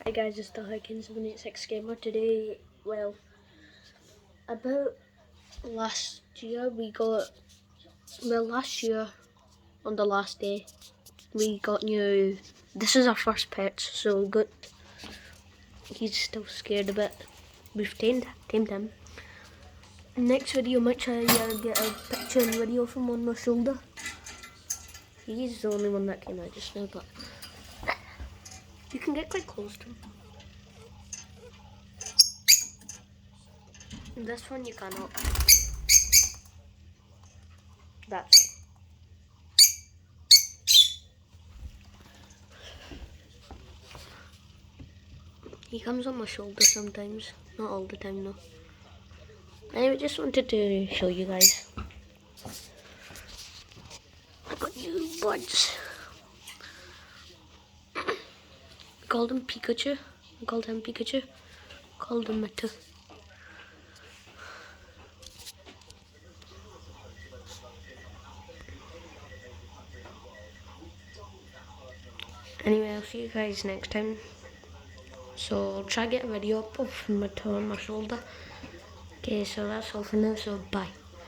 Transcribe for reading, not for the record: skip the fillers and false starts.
Hi guys, it's the Hiking786 Gamer. Today, well, about last year last year on the last day, we got new, this is our first pet, so good. He's still scared a bit. We've tamed him. Next video, might try to get a picture and video of him on my shoulder. He's the only one that came out just now, but you can get quite close to him. This one you cannot. That's it. He comes on my shoulder sometimes, not all the time though. Anyway, just wanted to show you guys. I got new buds. Called him Pikachu. I called him Pikachu. Called him mitu. Anyway, I'll see you guys next time. So I'll try to get a video up of mitu on my shoulder. Okay, so that's all for now, so bye.